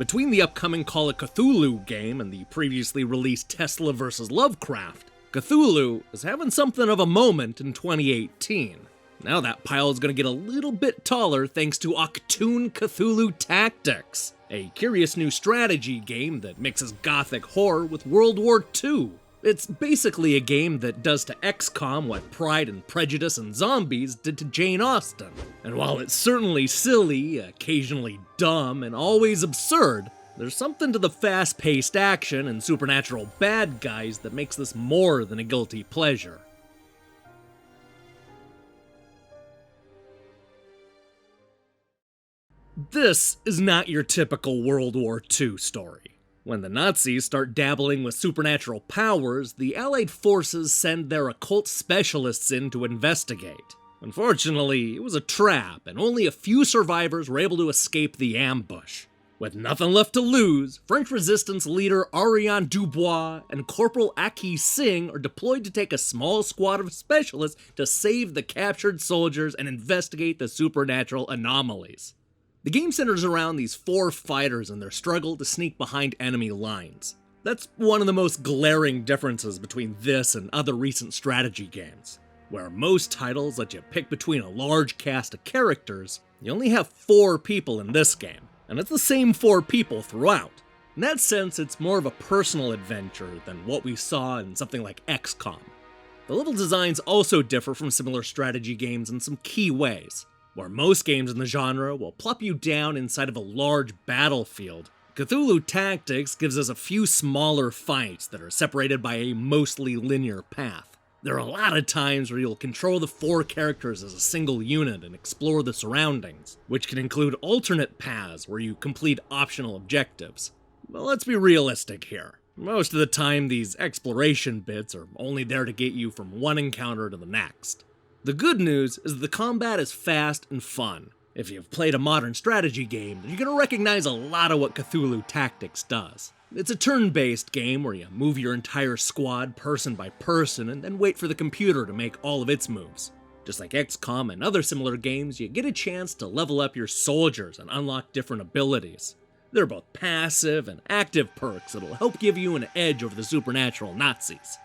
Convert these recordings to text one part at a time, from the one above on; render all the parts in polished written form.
Between the upcoming Call of Cthulhu game and the previously released Tesla vs. Lovecraft, Cthulhu is having something of a moment in 2018. Now that pile is going to get a little bit taller thanks to Achtung Cthulhu Tactics, a curious new strategy game that mixes gothic horror with World War II. It's basically a game that does to XCOM what Pride and Prejudice and Zombies did to Jane Austen. And while it's certainly silly, occasionally dumb, and always absurd, there's something to the fast-paced action and supernatural bad guys that makes this more than a guilty pleasure. This is not your typical World War II story. When the Nazis start dabbling with supernatural powers, the Allied forces send their occult specialists in to investigate. Unfortunately, it was a trap, and only a few survivors were able to escape the ambush. With nothing left to lose, French resistance leader Ariane Dubois and Corporal Aki Singh are deployed to take a small squad of specialists to save the captured soldiers and investigate the supernatural anomalies. The game centers around these 4 fighters and their struggle to sneak behind enemy lines. That's one of the most glaring differences between this and other recent strategy games, where most titles let you pick between a large cast of characters. You only have 4 people in this game, and it's the same 4 people throughout. In that sense, it's more of a personal adventure than what we saw in something like XCOM. The level designs also differ from similar strategy games in some key ways. Where most games in the genre will plop you down inside of a large battlefield, Cthulhu Tactics gives us a few smaller fights that are separated by a mostly linear path. There are a lot of times where you'll control the 4 characters as a single unit and explore the surroundings, which can include alternate paths where you complete optional objectives. But let's be realistic here. Most of the time, these exploration bits are only there to get you from one encounter to the next. The good news is that the combat is fast and fun. If you've played a modern strategy game, you're going to recognize a lot of what Cthulhu Tactics does. It's a turn-based game where you move your entire squad person by person and then wait for the computer to make all of its moves. Just like XCOM and other similar games, you get a chance to level up your soldiers and unlock different abilities. There are both passive and active perks that'll help give you an edge over the supernatural Nazis.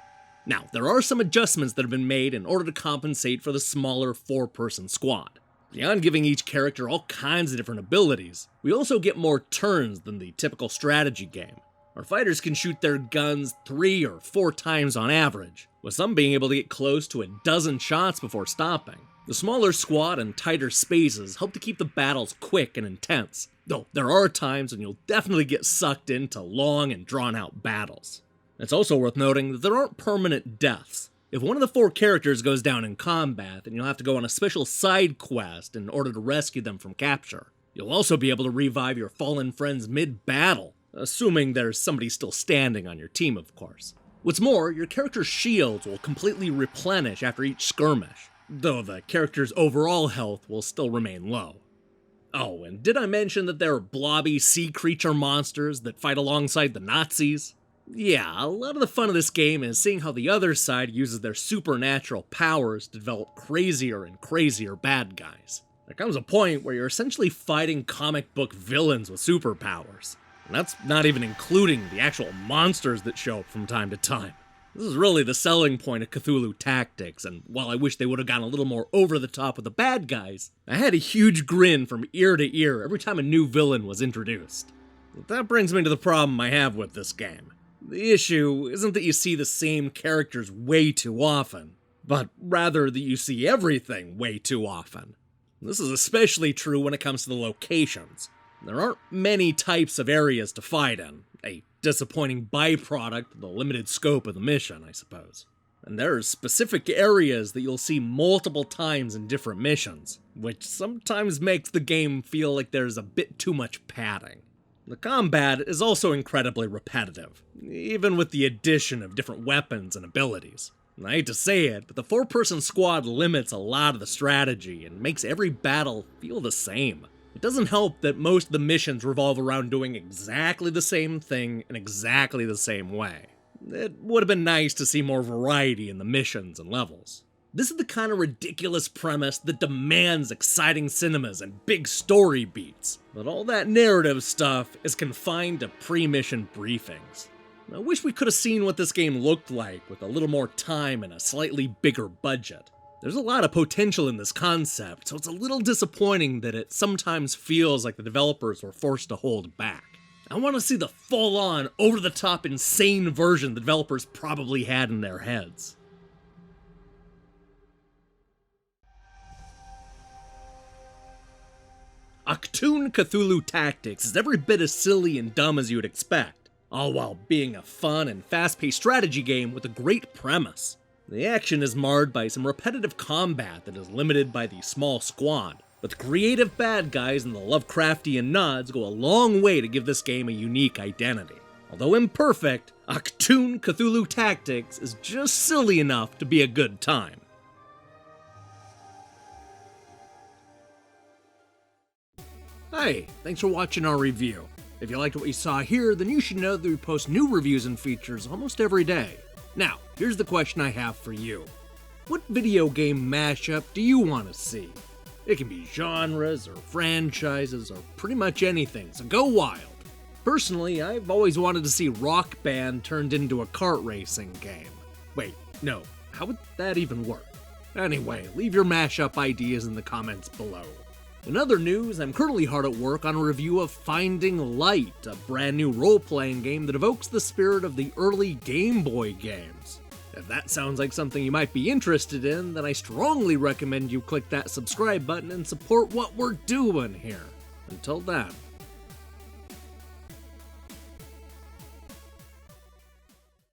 Now, there are some adjustments that have been made in order to compensate for the smaller 4-person squad. Beyond giving each character all kinds of different abilities, we also get more turns than the typical strategy game. Our fighters can shoot their guns 3 or 4 times on average, with some being able to get close to a dozen shots before stopping. The smaller squad and tighter spaces help to keep the battles quick and intense, though there are times when you'll definitely get sucked into long and drawn-out battles. It's also worth noting that there aren't permanent deaths. If one of the 4 characters goes down in combat, then you'll have to go on a special side quest in order to rescue them from capture. You'll also be able to revive your fallen friends mid-battle, assuming there's somebody still standing on your team, of course. What's more, your character's shields will completely replenish after each skirmish, though the character's overall health will still remain low. Oh, and did I mention that there are blobby sea creature monsters that fight alongside the Nazis? Yeah, a lot of the fun of this game is seeing how the other side uses their supernatural powers to develop crazier and crazier bad guys. There comes a point where you're essentially fighting comic book villains with superpowers. And that's not even including the actual monsters that show up from time to time. This is really the selling point of Cthulhu Tactics, and while I wish they would have gone a little more over the top with the bad guys, I had a huge grin from ear to ear every time a new villain was introduced. But that brings me to the problem I have with this game. The issue isn't that you see the same characters way too often, but rather that you see everything way too often. This is especially true when it comes to the locations. There aren't many types of areas to fight in, a disappointing byproduct of the limited scope of the mission, I suppose. And there are specific areas that you'll see multiple times in different missions, which sometimes makes the game feel like there's a bit too much padding. The combat is also incredibly repetitive, even with the addition of different weapons and abilities. And I hate to say it, but the 4-person squad limits a lot of the strategy and makes every battle feel the same. It doesn't help that most of the missions revolve around doing exactly the same thing in exactly the same way. It would have been nice to see more variety in the missions and levels. This is the kind of ridiculous premise that demands exciting cinemas and big story beats, but all that narrative stuff is confined to pre-mission briefings. I wish we could have seen what this game looked like with a little more time and a slightly bigger budget. There's a lot of potential in this concept, so it's a little disappointing that it sometimes feels like the developers were forced to hold back. I want to see the full-on, over-the-top, insane version the developers probably had in their heads. Achtung Cthulhu Tactics is every bit as silly and dumb as you would expect, all while being a fun and fast-paced strategy game with a great premise. The action is marred by some repetitive combat that is limited by the small squad, but the creative bad guys and the Lovecraftian nods go a long way to give this game a unique identity. Although imperfect, Achtung Cthulhu Tactics is just silly enough to be a good time. Hey, thanks for watching our review. If you liked what you saw here, then you should know that we post new reviews and features almost every day. Now, here's the question I have for you. What video game mashup do you want to see? It can be genres or franchises or pretty much anything, so go wild. Personally, I've always wanted to see Rock Band turned into a kart racing game. Wait, no, how would that even work? Anyway, leave your mashup ideas in the comments below. In other news, I'm currently hard at work on a review of Finding Light, a brand new role-playing game that evokes the spirit of the early Game Boy games. If that sounds like something you might be interested in, then I strongly recommend you click that subscribe button and support what we're doing here. Until then.